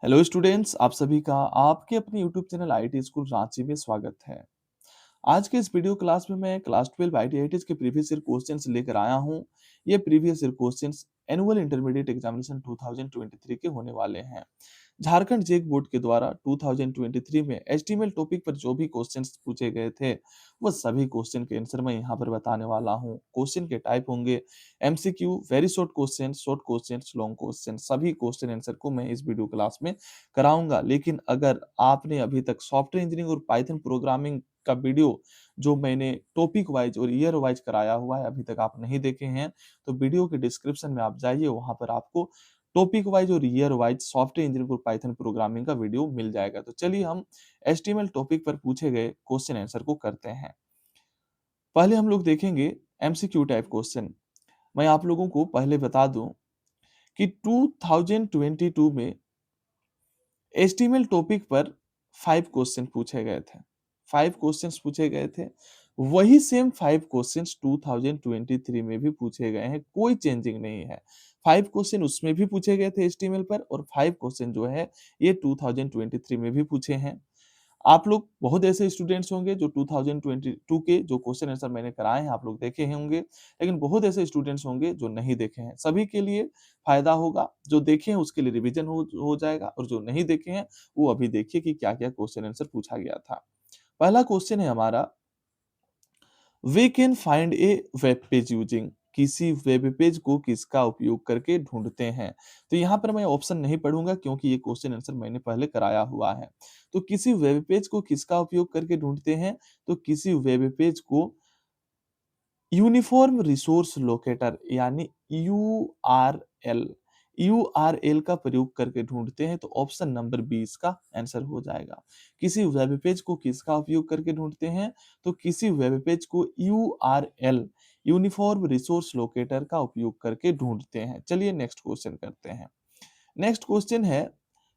Hello students, आप सभी का आपके अपने YouTube channel IT school Ranchi में स्वागत है। आज के इस वीडियो क्लास में मैं क्लास 12 आईटीआईटीज के प्रीवियस ईयर क्वेश्चंस लेकर आया हूँ। ये previous year questions annual intermediate examination 2023 के होने वाले हैं। झारखंड जेक बोर्ड के द्वारा 2023 में एचटीएमएल टॉपिक पर जो भी क्वेश्चंस पूछे गए थे, वो सभी क्वेश्चन के आंसर मैं यहाँ पर बताने वाला हूँ। क्वेश्चन के टाइप होंगे MCQ, very short question, long question. सभी क्वेश्चन आंसर को मैं इस वीडियो क्लास में कराऊंगा। लेकिन अगर आपने अभी तक सॉफ्टवेयर इंजीनियरिंग और पाइथन प्रोग्रामिंग का वीडियो जो मैंने टॉपिक वाइज और ईयर वाइज कराया हुआ है, अभी तक आप नहीं देखे हैं, तो वीडियो के डिस्क्रिप्शन में आप जाइए, वहां पर आपको टॉपिक वाइज और ईयर वाइज सॉफ्टवेयर इंजीनियरिंग और पाइथन प्रोग्रामिंग का वीडियो मिल जाएगा। तो चलिए हम एचटीएमएल टॉपिक पर पूछे गए क्वेश्चन आंसर को करते हैं। पहले हम लोग देखेंगे एमसीक्यू टाइप क्वेश्चन। मैं आप लोगों को पहले बता दूं कि 2022 में एचटीएमएल टॉपिक पर 5 क्वेश्चन पूछे गए थे। 5 क्वेश्चंस पूछे गए थे। वही सेम 5 क्वेश्चंस 2023 में भी पूछे गए हैं, कोई चेंजिंग नहीं है। 5 क्वेश्चन उसमें भी पूछे गए थे एचटीएमएल पर, और 5 क्वेश्चन जो है ये 2023 में भी पूछे हैं। आप लोग बहुत ऐसे स्टूडेंट्स होंगे जो 2022 के जो क्वेश्चन आंसर मैंने कराए हैं आप लोग देखे ही होंगे, लेकिन बहुत ऐसे स्टूडेंट्स होंगे जो नहीं देखे हैं। सभी के लिए फायदा होगा, जो देखे हैं उसके लिए रिवीजन हो जाएगा, और जो नहीं देखे हैं वो अभी देखिए कि क्या-क्या क्वेश्चन आंसर पूछा गया था। पहला क्वेश्चन है हमारा, we can find a web page using. किसी वेब पेज को किसका उपयोग करके ढूंढते हैं। तो यहाँ पर मैं ऑप्शन नहीं पढ़ूंगा क्योंकि ये क्वेश्चन आंसर मैंने पहले कराया हुआ है। तो किसी वेब पेज को किसका उपयोग करके ढूंढते हैं, तो किसी वेब पेज को यूनिफॉर्म रिसोर्स लोकेटर यानी यूआरएल यूआरएल का प्रयोग करके ढूंढते हैं। तो ऑप्शन नंबर 20 का आंसर हो जाएगा। किसी वेब पेज को किसका उपयोग करके ढूंढते हैं, तो किसी वेब पेज को यूआरएल यूनिफॉर्म रिसोर्स लोकेटर का उपयोग करके ढूंढते हैं। चलिए नेक्स्ट क्वेश्चन करते हैं। नेक्स्ट क्वेश्चन है,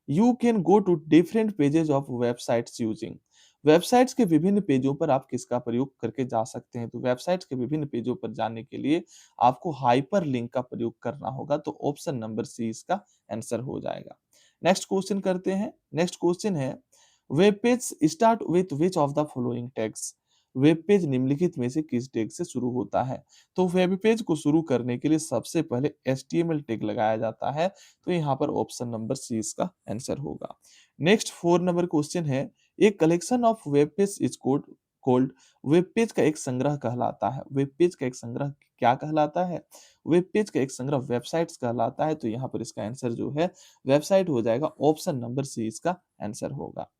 you can go to different pages of websites using. Websites के विभिन्न पेजों पर आप किसका प्रयोग करके जा सकते हैं। तो वेबसाइट्स के विभिन्न पेजों पर जाने के लिए आपको हाइपर लिंक का प्रयोग करना होगा। तो ऑप्शन नंबर सी इसका आंसर हो जाएगा। नेक्स्ट क्वेश्चन करते हैं। नेक्स्ट क्वेश्चन है, web page start with which of the following tags. Web page निम्नलिखित में से किस टैग से शुरू होता है। तो वेब पेज को शुरू करने के लिए सबसे पहले HTML टैग लगाया जाता है। तो यहाँ पर ऑप्शन नंबर सी इसका आंसर होगा। नेक्स्ट 4 नंबर क्वेश्चन है, एक collection of web page is cold. Web page का एक संग्रह कहलाता है। वेब पेज का एक संग्रह क्या कहलाता है। वेब पेज का एक संग्रह वेबसाइट्स कहलाता है। तो यहाँ पर इसका आंसर जो है वेबसाइट हो जाएगा। ऑप्शन नंबर सी इसका आंसर होगा।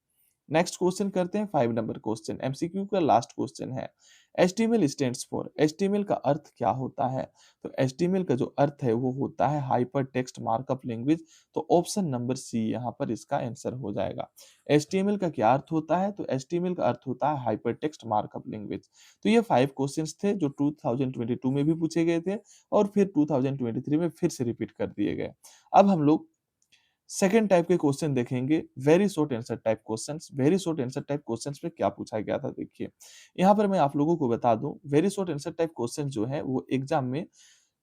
नेक्स्ट क्वेश्चन करते हैं 5 नंबर क्वेश्चन, एमसीक्यू का लास्ट क्वेश्चन है। HTML stands for. HTML का अर्थ क्या होता है। तो HTML का जो अर्थ है वो होता है हाइपर टेक्स्ट मार्कअप लैंग्वेज। तो ऑप्शन नंबर सी यहाँ पर इसका आंसर हो जाएगा। HTML का क्या अर्थ होता है, तो HTML का अर्थ होता है हाइपर टेक्स्ट मार्कअप लैंग्वेज। तो ये 5 क्वेश्चंस थे जो 2022 में भी पूछे गए थे, और फिर 2023 में फिर से रिपीट कर दिए गए। अब हम लोग सेकेंड टाइप के क्वेश्चन देखेंगे, very short answer type questions. Very short answer type questions में क्या पूछा गया था देखिए। यहाँ पर मैं आप लोगों को बता दूं, very short answer type question जो है वो एग्जाम में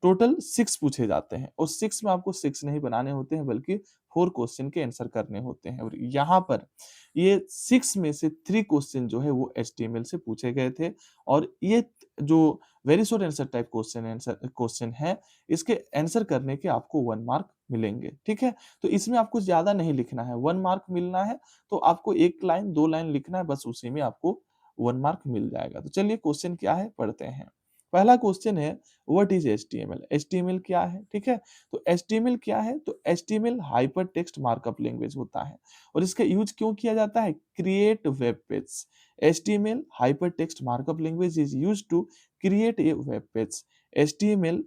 टोटल 6 पूछे जाते हैं, और 6 में आपको 6 नहीं बनाने होते हैं बल्कि 4 क्वेश्चन के आंसर करने होते हैं। और यहाँ पर ये 6 में से 3 क्वेश्चन जो है वो HTML से पूछे गए थे। और ये जो very short answer type question है, इसके आंसर करने के आपको 1 मार्क मिलेंगे। ठीक है, तो इसमें आपको ज्यादा नहीं लिखना है, 1 मार्क मिलना है। तो आपको 1 लाइन 2 लाइन लिखना है, बस उसी में आपको 1 मार्क मिल जाएगा। तो चलिए क्वेश्चन क्या है पढ़ते हैं। पहला क्वेश्चन है, व्हाट इज HTML। HTML क्या है, ठीक है। तो HTML क्या है, तो HTML hyper text markup language होता है। और इसका यूज क्यों किया जाता है, create web page. HTML hyper text markup language is used to create a web page. HTML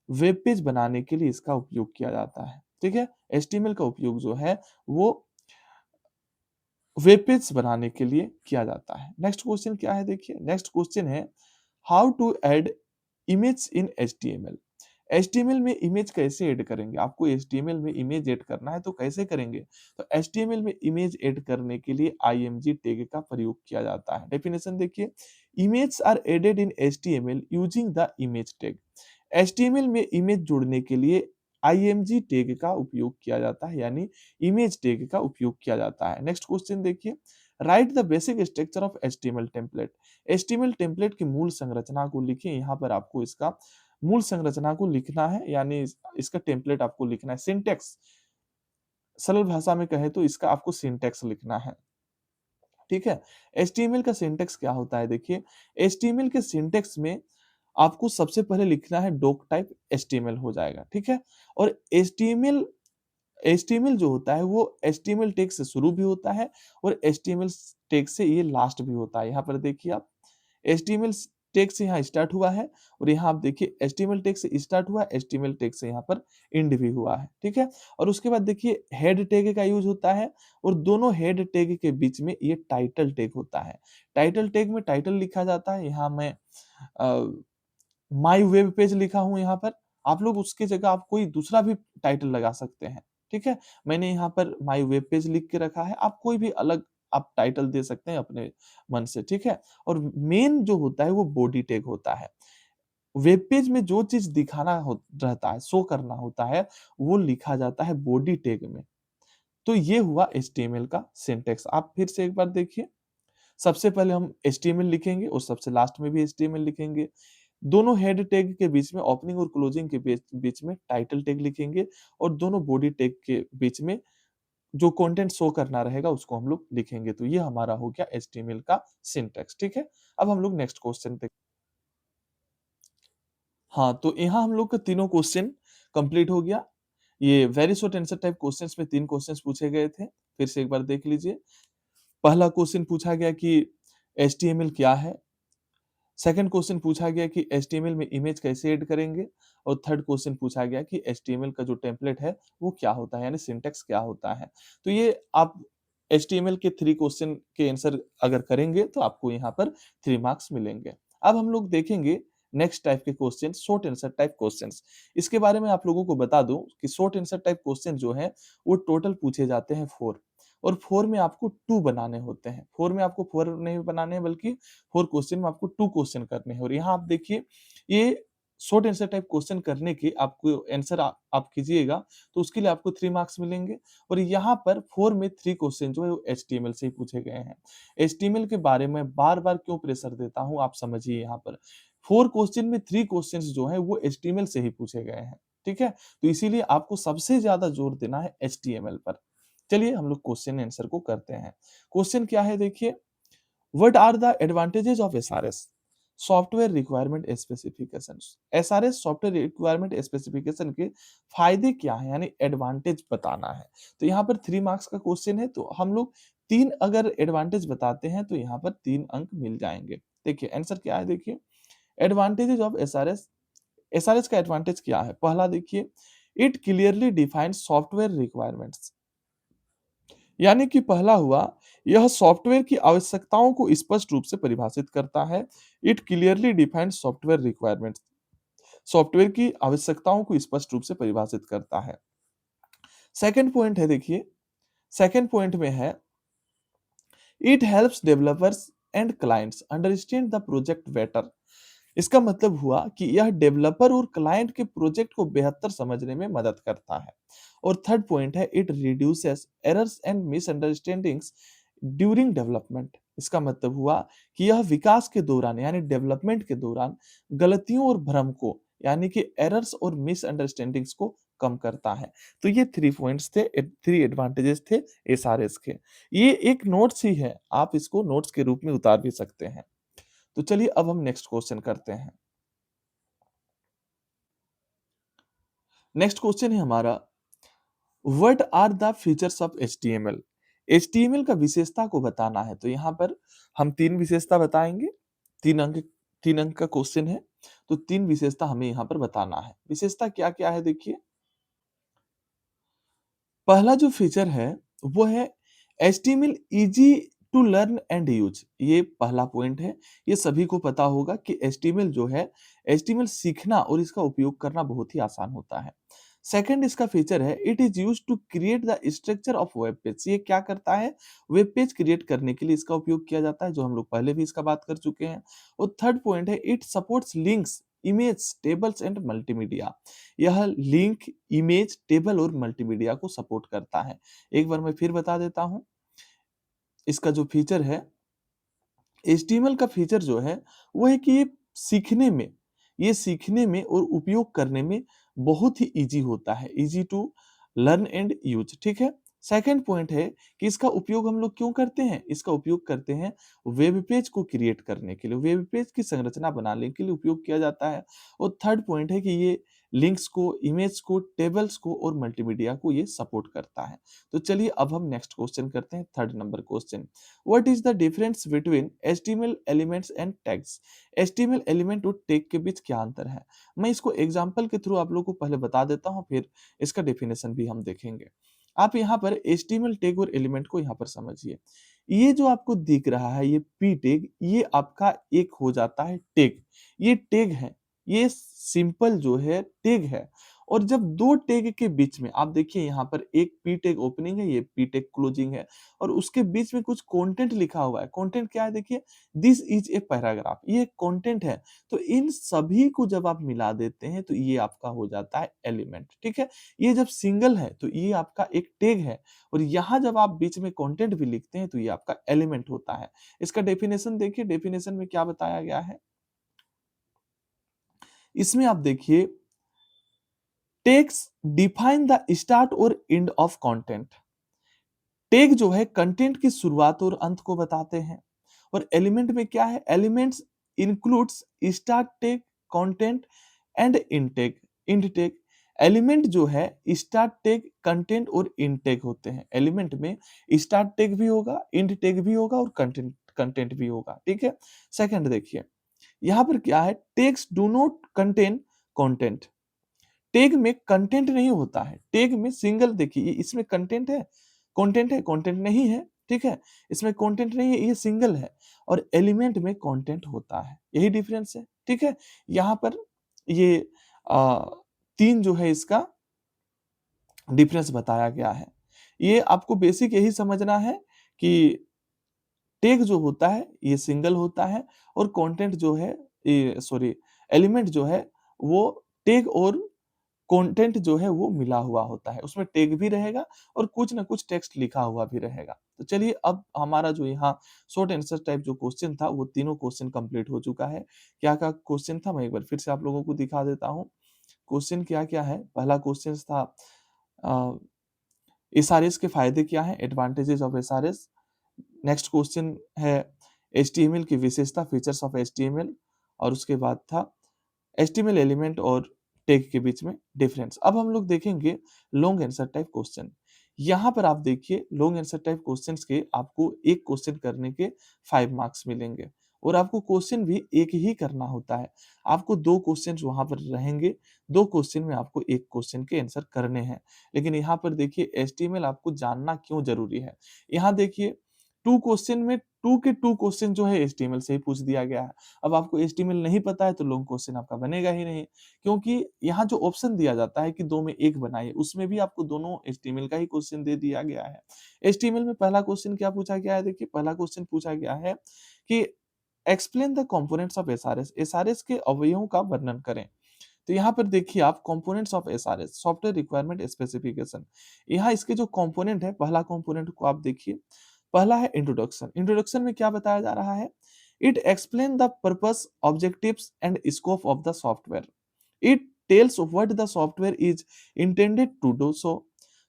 web page बनाने के लिए इसका उपयोग किया जाता है। ठीक है, HTML का उपयोग जो है वो वेब पेज बनाने के लिए किया जाता है। नेक्स्ट क्वेश्चन क्या है देखिए। नेक्स्ट क्वेश्चन है, how to add image in HTML। HTML में इमेज कैसे ऐड करेंगे। आपको HTML में इमेज ऐड करना है तो कैसे करेंगे। तो HTML में इमेज ऐड करने के लिए img टैग का प्रयोग किया जाता है। डेफिनेशन देखिए, image are added in HTML using the image tag. HTML में इमेज जोड़ने के लिए आईएमजी टैग का उपयोग किया जाता है, यानी इमेज टैग का उपयोग किया जाता है। नेक्स्ट क्वेश्चन देखिए, right the basic structure of HTML template. HTML template की मूल संरचना को लिखिए। यहाँ पर आपको इसका मूल संरचना को लिखना है, यानी इसका टेम्पलेट आपको लिखना है। सिंटेक्स, सरल भाषा में कहे तो इसका आपको सिंटेक्स लिखना है। ठीक है, एचटीएमएल का सिंटेक्स क्या होता है देखिए, एचटीएमएल के सिंटेक्स में आपको सबसे पहले लिखना है डॉक टाइप एचटीएमएल हो जाएगा। ठीक है, और एचटीएमएल जो होता है वो एचटीएमएल टैग से शुरू भी होता है और एचटीएमएल टैग से ये लास्ट भी होता है। यहाँ पर देखिए आप, एचटीएमएल टैग से यहाँ स्टार्ट हुआ है और यहाँ आप देखिए एचटीएमएल टैग से स्टार्ट हुआ, एचटीएमएल टैग से यहाँ पर एंड भी हुआ है। ठीक है, और उसके बाद देखिए हेड टैग का यूज होता है और दोनों हेड टैग के बीच में ये टाइटल टैग होता है। टाइटल टैग में टाइटल लिखा जाता है। यहाँ मैं माय वेब पेज लिखा हूँ यहाँ पर, आप लोग उसकी जगह आप कोई दूसरा भी टाइटल लगा सकते हैं। ठीक है, मैंने यहाँ पर माय वेब पेज लिख के रखा है, आप कोई भी अलग आप टाइटल दे सकते हैं अपने मन से। ठीक है, और मेन जो होता है वो बॉडी टैग होता है। वेब पेज में जो चीज दिखाना रहता है, शो करना होता है, वो लिखा जाता है बॉडी टैग में। तो ये हुआ एचटीएमएल का सिंटेक्स। आप फिर से एक बार देखिए, सबसे पहले हम एचटीएमएल लिखेंगे और सबसे लास्ट में भी एचटीएमएल लिखेंगे। दोनों हेड टैग के बीच में, ओपनिंग और क्लोजिंग के बीच बीच में टाइटल टैग लिखेंगे और दोनों बॉडी टैग के बीच में जो कंटेंट शो करना रहेगा उसको हम लोग लिखेंगे। तो ये हमारा हो गया एचटीएमएल का सिंटैक्स। ठीक है, अब हम लोग नेक्स्ट क्वेश्चन पे। हाँ, तो यहाँ हम लोग का तीनों क्वेश्चन कंप्लीट हो गया। ये very short answer type questions में 3 क्वेश्चंस पूछे गए थे। फिर से एक बार देख लीजिए। पहला क्वेश्चन पूछा गया कि एचटीएमएल क्या है? सेकंड क्वेश्चन पूछा गया कि एचटीएमएल में इमेज कैसे ऐड करेंगे? और थर्ड क्वेश्चन पूछा गया कि एचटीएमएल का जो टेम्पलेट है वो क्या होता है, यानी सिंटैक्स क्या होता है? तो ये आप एचटीएमएल के 3 क्वेश्चन के आंसर अगर करेंगे तो आपको यहाँ पर 3 मार्क्स मिलेंगे। अब हम लोग देखेंगे नेक्स्ट टाइप के question, short answer type questions. इसके बारे में आप लोगों को बता दूं कि शॉर्ट आंसर टाइप क्वेश्चन जो है वो टोटल पूछे जाते हैं 4, और 4 में आपको 2 बनाने होते हैं। 4 में आपको 4 नहीं बनाने हैं, बल्कि 4 क्वेश्चन में आपको 2 क्वेश्चन करने हैं। और यहाँ आप देखिए, ये शॉर्ट आंसर टाइप क्वेश्चन करने के आपको आंसर आप कीजिएगा तो उसके लिए आपको 3 मार्क्स मिलेंगे। और यहाँ पर 4 में 3 क्वेश्चन जो है वो एचटीएमएल से ही पूछे गए हैं। एचटीएमएल के बारे में बार-बार क्यों प्रेशर देता हूँ आप समझिए यहाँ पर। 4 क्वेश्चन में 3 क्वेश्चंस जो हैं वो एचटीएमएल से ही पूछे गए हैं। ठीक है? तो इसीलिए आपको सबसे ज़्यादा जोर देना है एचटीएमएल पर। चलिए हम लोग क्वेश्चन आंसर को करते हैं। क्वेश्चन क्या है देखिए, what are the advantages of SRS? Software requirement specifications. SRS software requirement specification के फायदे क्या हैं, यानी एडवांटेज बताना है। तो यहाँ पर 3 मार्क्स का क्वेश्चन है, तो हम लोग 3 अगर एडवांटेज बताते हैं तो यहाँ पर 3 अंक मिल जाएंगे। देखिए आंसर क्या है देखिए, एडवांटेजेस ऑफ एसआरएस। एसआरएस का एडवांटेज क्या है? पहला देखिए, it clearly defines software requirements. यानी कि पहला हुआ, यह सॉफ्टवेयर की आवश्यकताओं को स्पष्ट रूप से परिभाषित करता है। It clearly defines software requirements. Software की आवश्यकताओं को स्पष्ट रूप से परिभाषित करता है। सेकंड पॉइंट है देखिए, सेकंड पॉइंट में है, it helps developers and clients understand the project better. इसका मतलब हुआ कि यह डेवलपर और क्लाइंट के प्रोजेक्ट को बेहतर समझने में मदद करता है। और थर्ड पॉइंट है, it reduces errors and misunderstandings during development. इसका मतलब हुआ कि यह विकास के दौरान, यानी डेवलपमेंट के दौरान गलतियों और भ्रम को, यानी कि एरर्स और मिसअंडरस्टैंडिंग्स को कम करता है। तो ये 3 पॉइंट्स थे, 3 एडवांटेजेस थे एसआरएस के। ये एक नोट्स ही है, आप इसको नोट्स के रूप में उतार भी सकते हैं। तो चलिए अब हम नेक्स्ट क्वेश्चन करते हैं। नेक्स्ट क्वेश्चन है हमारा, what are the features of HTML? HTML का विशेषता को बताना है। तो यहाँ पर हम 3 विशेषता बताएंगे। 3 अंक 3 अंक का क्वेश्चन है, तो 3 विशेषता हमें यहाँ पर बताना है। विशेषता क्या-क्या है देखिए। पहला जो फीचर है वो है HTML easy to learn and use. ये पहला पॉइंट है। ये सभी को पता होगा कि एचटीएमएल जो है, एचटीएमएल सीखना और इसका उपयोग करना बहुत ही आसान होता है। सेकंड इसका फीचर है, it is used to create the structure of web page. ये क्या करता है, वेब पेज क्रिएट करने के लिए इसका उपयोग किया जाता है, जो हम लोग पहले भी इसका बात कर चुके हैं। और थर्ड पॉइंट है, it supports links image, tables and multimedia. यह लिंक इमेज, टेबल और मल्टीमीडिया को सपोर्ट करता है। एक बार मैं फिर बता देता हूं, इसका जो फीचर है, HTML का फीचर जो है वो है कि ये सीखने में और उपयोग करने में बहुत ही इजी होता है, easy to learn and use, ठीक है। सेकंड पॉइंट है कि इसका उपयोग हम लोग क्यों करते हैं, इसका उपयोग करते हैं वेब पेज को क्रिएट करने के लिए, वेब पेज की संरचना बनाने के लिए उपयोग किया जाता है। और थर्ड पॉइंट है कि ये लिंक्स को, इमेज को, टेबल्स को और मल्टीमीडिया को ये सपोर्ट करता है। तो चलिए अब हम नेक्स्ट क्वेश्चन करते हैं, third number question. What is the difference between HTML elements and tags? HTML element और टैग के बीच क्या अंतर है? मैं इसको एग्जांपल के थ्रू आप लोगों को पहले बता देता हूं, फिर इसका डेफिनेशन भी हम देखेंगे। आप यहाँ पर HTML टैग और एलिमेंट को यहाँ पर समझिए। ये जो आपको दिख रहा है, ये p टैग, ये आपका एक हो जाता है टैग। ये टैग है, ये सिंपल जो है टैग है। और जब दो टैग के बीच में आप देखिए, यहाँ पर एक p टैग ओपनिंग है, ये p टैग क्लोजिंग है, और उसके बीच में कुछ कंटेंट लिखा हुआ है। कंटेंट क्या है देखिए, दिस इज ए पैराग्राफ, ये कंटेंट है। तो इन सभी को जब आप मिला देते हैं तो ये आपका हो जाता है एलिमेंट, ठीक है। ये जब सिंगल है तो ये आपका एक टैग है, और यहाँ जब आप बीच में कंटेंट भी लिखते हैं तो ये आपका एलिमेंट होता है। इसका डेफिनेशन देखिए, डेफिनेशन में क्या बताया गया है, इसमें आप देखिए, टेक्स डिफाइन द स्टार्ट और एंड ऑफ कंटेंट। टैग जो है कंटेंट की शुरुआत और अंत को बताते हैं। और एलिमेंट में क्या है, elements includes start tag, content and end tag. Element जो है स्टार्ट टैग, कंटेंट और इंड टैग होते हैं। एलिमेंट में स्टार्ट टैग भी होगा, इंड टैग भी होगा और कंटेंट भी होगा, ठीक है। सेकंड देखिए, यहां पर क्या है, tags do not contain content. Tag में कंटेंट नहीं होता है, टैग में सिंगल देखिए, इसमें कंटेंट है, कंटेंट है, कंटेंट नहीं है, ठीक है। इसमें कंटेंट नहीं है, ये सिंगल है। और एलिमेंट में कंटेंट होता है, यही डिफरेंस है, ठीक है। यहाँ पर ये आ, तीन जो है इसका डिफरेंस बताया गया है। ये आपको बेसिक यही समझना है कि टैग जो होता है ये सिंगल होता है, और कंटेंट जो है, ये सॉरी, एलिमेंट जो है वो टैग और कंटेंट जो है वो मिला हुआ होता है, उसमें टैग भी रहेगा और कुछ ना कुछ टेक्स्ट लिखा हुआ भी रहेगा। तो चलिए अब हमारा जो यहाँ शॉर्ट आंसर टाइप जो क्वेश्चन था वो तीनों क्वेश्चन कंप्लीट हो चुका है। क्या क्या क्वेश्चन था मैं एक बार फिर से आप लोगों को दिखा देता हूँ। क्वेश्चन क्या क्या है, पहला क्वेश्चन था एसआरएस के फायदे क्या हैं, advantages of SRS. Next question है एचटीएमएल की विशेषता, फीचर्स ऑफ एचटीएमएल। और उसके बाद था एचटीएमएल एलिमेंट और टैग के बीच में डिफरेंस। अब हम लोग देखेंगे लॉन्ग आंसर टाइप क्वेश्चन। यहाँ पर आप देखिए, लॉन्ग आंसर टाइप क्वेश्चंस के आपको एक क्वेश्चन करने के 5 मार्क्स मिलेंगे, और आपको क्वेश्चन भी एक ही करना होता है। आपको दो क्वेश्चन वहां पर रहेंगे, दो क्वेश्चन में आपको एक क्वेश्चन के आंसर करने हैं। लेकिन यहाँ पर देखिए, एचटीएमएल आपको जानना क्यों जरूरी है। यहाँ देखिए, टू क्वेश्चन में टू के टू क्वेश्चन जो है एचटीएमएल से ही पूछ दिया गया है। अब आपको एचटीएमएल नहीं पता है तो लॉन्ग क्वेश्चन आपका बनेगा ही नहीं, क्योंकि यहाँ जो ऑप्शन दिया जाता है कि दो में एक बनाइए, उसमें भी आपको दोनों एचटीएमएल का ही क्वेश्चन दे दिया गया है। एचटीएमएल में पहला क्वेश्चन क्या पूछा गया है, देखिए पहला क्वेश्चन पूछा गया है कि explain the components of SRS, SRS के अवयवों का वर्णन करें। तो यहाँ पर देखिए आप, components of SRS, software requirement specification. यहाँ इसके जो कंपोनेंट है, पहला कंपोनेंट को आप देखिए, पहला है इंट्रोडक्शन। इंट्रोडक्शन में क्या बताया जा रहा है, it explain the purpose, objectives and scope of the software. It tells what the software is intended to do so.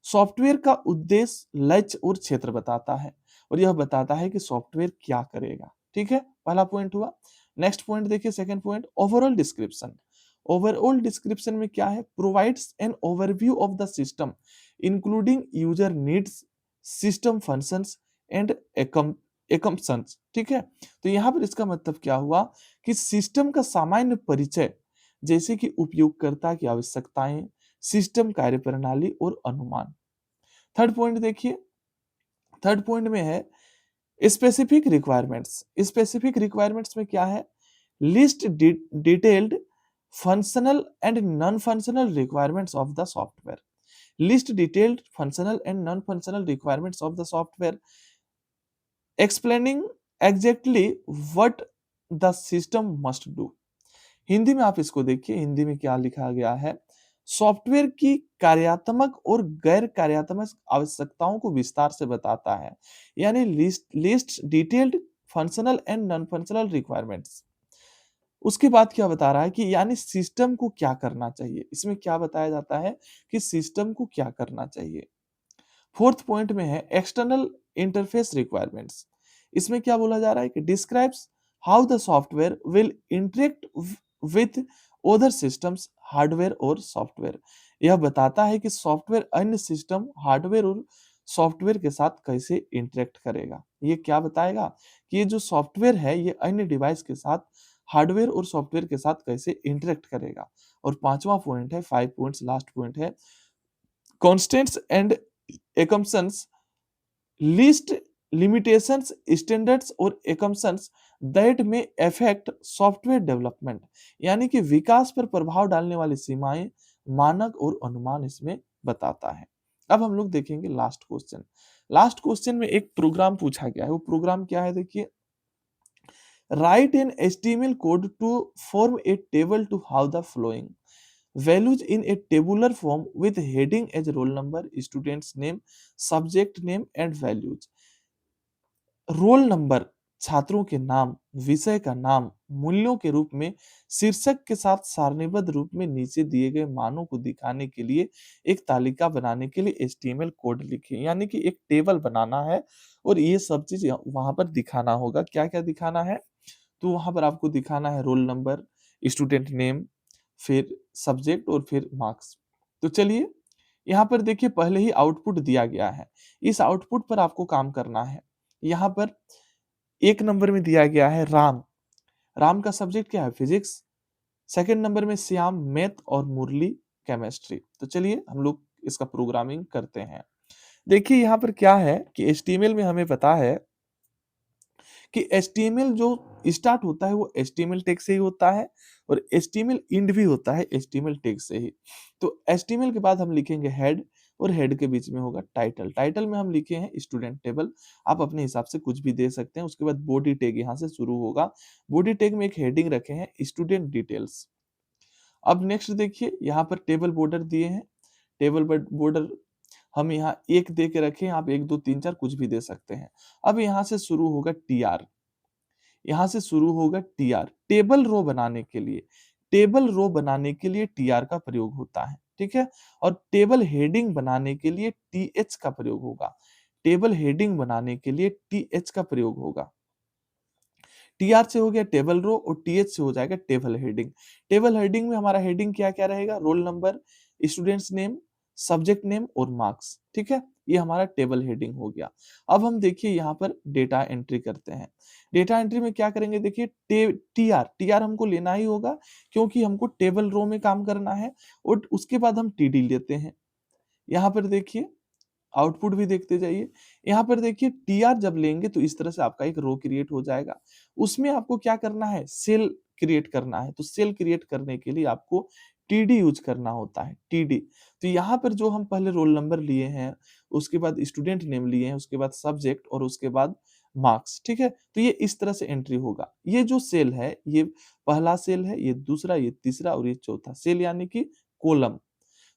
Software का उद्देश्य, लक्ष्य और क्षेत्र बताता है, और यह बताता है कि सॉफ्टवेयर क्या करेगा, ठीक है। पहला पॉइंट हुआ। नेक्स्ट पॉइंट देखिए, second point, overall description. Overall description में क्या है, provides an overview of the system including user needs, system functions and assumptions, ठीक है। तो यहाँ पर इसका मतलब क्या हुआ कि सिस्टम का सामान्य परिचय, जैसे कि उपयोगकर्ता की आवश्यकताएं, सिस्टम कार्यप्रणाली और अनुमान। थर्ड पॉइंट देखिए, थर्ड पॉइंट में है स्पेसिफिक रिक्वायरमेंट्स। स्पेसिफिक रिक्वायरमेंट्स में क्या है, list detailed functional and non functional requirements of the software. List detailed functional and non functional requirements of the software, explaining exactly what the system must do। Hindi में आप इसको देखिए, हिंदी में क्या लिखा गया है, सॉफ्टवेयर की कार्यात्मक और गैर कार्यात्मक आवश्यकताओं को विस्तार से बताता है, यानी list detailed functional and non functional requirements. उसके बाद क्या बता रहा है कि यानी सिस्टम को क्या करना चाहिए, इसमें क्या बताया जाता है कि सिस्टम को क्या करना चाहिए। फोर्थ पॉइंट में है एक्सटर्नल इंटरफेस रिक्वायरमेंट्स। इसमें क्या बोला जा रहा है कि describes how the software will interact with other systems hardware और सॉफ्टवेयर। यह बताता है कि सॉफ्टवेयर अन्य सिस्टम हार्डवेयर और सॉफ्टवेयर के साथ कैसे इंटरेक्ट करेगा। ये क्या बताएगा कि ये जो सॉफ्टवेयर है ये अन्य डिवाइस के साथ हार्डवेयर और सॉफ्टवेयर के साथ कैसे इंटरेक्ट करेगा। और पांचवा पॉइंट है, 5 पॉइंट्स लास्ट पॉइंट है, constants and assumptions, list limitations, standards और assumptions that may affect software development, यानी कि विकास पर प्रभाव डालने वाली सीमाएं, मानक और अनुमान इसमें बताता है। अब हम लोग देखेंगे लास्ट क्वेश्चन। लास्ट क्वेश्चन में एक प्रोग्राम पूछा गया है, वो प्रोग्राम क्या है देखिए, write an HTML code to form a table to have the following values in a tabular form with heading as roll number, student's name, subject name and values। Roll number, छात्रों के नाम, विषय का नाम, मूल्यों के रूप में शीर्षक के साथ सारणीबद्ध रूप में नीचे दिए गए मानों को दिखाने के लिए एक तालिका बनाने के लिए HTML कोड लिखें। यानी कि एक टेबल बनाना है और ये सब चीज वहां पर दिखाना होगा। क्या क्या दिखाना है, तो वहां पर आपको दिखाना है रोल नंबर, स्टूडेंट नेम, फिर सब्जेक्ट और फिर मार्क्स। तो चलिए यहाँ पर देखिए पहले ही आउटपुट दिया गया है, इस आउटपुट पर आपको काम करना है। यहाँ पर 1 नंबर में दिया गया है राम, राम का सब्जेक्ट क्या है, फिजिक्स। सेकंड नंबर में श्याम, मैथ और मुरली, केमिस्ट्री। तो चलिए हम लोग इसका प्रोग्रामिंग करते हैं। देखिए यहाँ पर क्या है कि HTML में हमें पता है कि HTML जो स्टार्ट होता है वो HTML टैग से ही होता है और HTML इंड भी होता है HTML टैग से ही। तो HTML के बाद हम लिखेंगे हेड और हेड के बीच में होगा टाइटल। टाइटल में हम लिखे हैं स्टूडेंट टेबल, आप अपने हिसाब से कुछ भी दे सकते हैं। उसके बाद बॉडी टैग यहाँ से शुरू होगा, बॉडी टैग में एक हेडिंग रखे हैं स्टूडेंट डिटेल्स। अब नेक्स्ट देखिए यहाँ पर टेबल बॉर्डर दिए हैं, टेबल बॉर्डर हम यहाँ एक दे के रखे हैं, आप 1 2 3 4 कुछ भी दे सकते हैं। अब यहाँ से शुरू होगा TR, यहाँ से शुरू होगा TR, टेबल रो बनाने के लिए, टेबल रो बनाने के लिए TR का प्रयोग होता है, ठीक है। और टेबल हेडिंग बनाने के लिए TH का प्रयोग होगा, टेबल हेडिंग बनाने के लिए TH का प्रयोग होगा। TR से हो गया टेबल रो और TH से हो जाएगा टेबल हेडिंग। टेबल हेडिंग में हमारा हेडिंग क्या क्या रहेगा, roll number, students name, subject name और मार्क्स, ठीक है। ये हमारा टेबल हेडिंग हो गया। अब हम देखिए यहाँ पर डेटा एंट्री करते हैं। डेटा एंट्री में क्या करेंगे देखिए, टीआर हमको लेना ही होगा क्योंकि हमको टेबल रो में काम करना है। और उसके बाद हम TD लेते हैं। यहाँ पर देखिए आउटपुट भी देखते जाइए। यहाँ पर देखिए TR जब लेंगे तो इस तरह से आपका एक रो क्रिएट हो जाएगा। उसमें आपको क्या करना है, सेल क्रिएट करना है। तो सेल क्रिएट करने के लिए आपको TD यूज करना होता है, TD। तो यहाँ पर जो हम पहले रोल नंबर लिए हैं, उसके बाद स्टूडेंट नेम लिए हैं, उसके बाद सब्जेक्ट और उसके बाद मार्क्स, ठीक है। तो ये इस तरह से एंट्री होगा। ये जो सेल है ये पहला सेल है, ये दूसरा, ये तीसरा और ये चौथा सेल यानी कि कॉलम।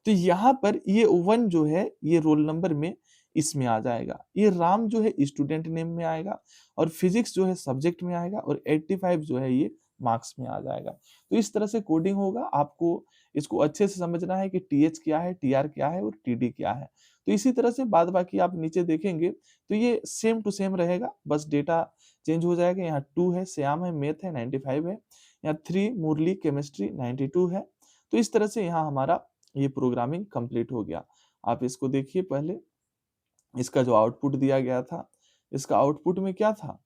तो यहाँ पर ये 1 जो है ये रोल नंबर में इसमें आ जाएगा, ये राम जो है स्टूडेंट नेम में आएगा और फिजिक्स जो है सब्जेक्ट में आएगा और 85 जो है ये मार्क्स में आ जाएगा। तो इस तरह से कोडिंग होगा। आपको इसको अच्छे से समझना है कि TH क्या है, TR क्या है और TD क्या है। तो इसी तरह से बाद बाकी आप नीचे देखेंगे तो ये सेम टू सेम रहेगा, बस डेटा चेंज हो जाएगा। यहाँ 2 है, श्याम है, मैथ है, 95 है। यहाँ 3 मुरली केमिस्ट्री 92 है। तो इस तरह से यहाँ हमारा ये प्रोग्रामिंग कंप्लीट हो गया। आप इसको देखिए पहले, इसका जो आउटपुट दिया गया था, इसका आउटपुट में क्या था,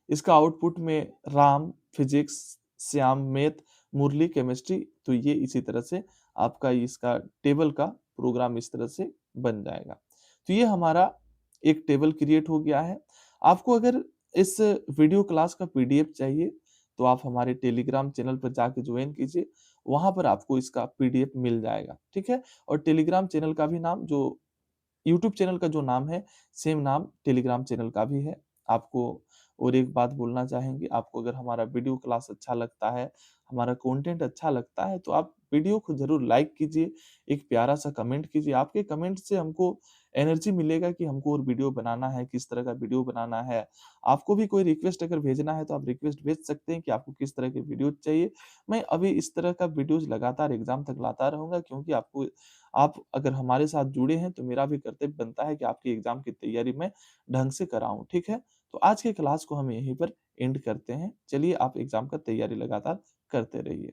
इसका आउटपुट में राम फिजिक्स, श्याम मैथ, मुरली केमिस्ट्री। तो ये इसी तरह से आपका इसका टेबल का प्रोग्राम इस तरह से बन जाएगा। तो ये हमारा एक टेबल क्रिएट हो गया है। आपको अगर इस वीडियो क्लास का PDF चाहिए तो आप हमारे टेलीग्राम चैनल पर जाके ज्वाइन कीजिए, वहां पर आपको इसका PDF मिल जाएगा, ठीक है। और टेलीग्राम चैनल का भी नाम, जो यूट्यूब चैनल का जो नाम है सेम नाम टेलीग्राम चैनल का भी है। आपको और एक बात बोलना चाहेंगे, आपको अगर हमारा वीडियो क्लास अच्छा लगता है, हमारा कंटेंट अच्छा लगता है, तो आप वीडियो को ज़रूर लाइक कीजिए, एक प्यारा-सा कमेंट कीजिए। आपके कमेंट से हमको एनर्जी मिलेगा कि हमको और वीडियो बनाना है, किस तरह का वीडियो बनाना है। आपको भी कोई रिक्वेस्ट अगर भेजना है, तो आप रिक्वेस्ट भेज सकते हैं कि आपको किस तरह के वीडियो चाहिए। मैं अभी इस तरह का वीडियोज़ लगातार एग्ज़ाम तक लाता रहूँगा, क्योंकि आप अगर हमारे साथ जुड़े हैं, तो मेरा भी कर्तव्य बनता है कि आपकी एग्ज़ाम की तैयारी मैं ढंग से कराऊँ, ठीक है? तो आज के क्लास को हम यहीं पर एंड करते हैं। चलिए आप एग्ज़ाम का तैयारी लगातार करते रहिए।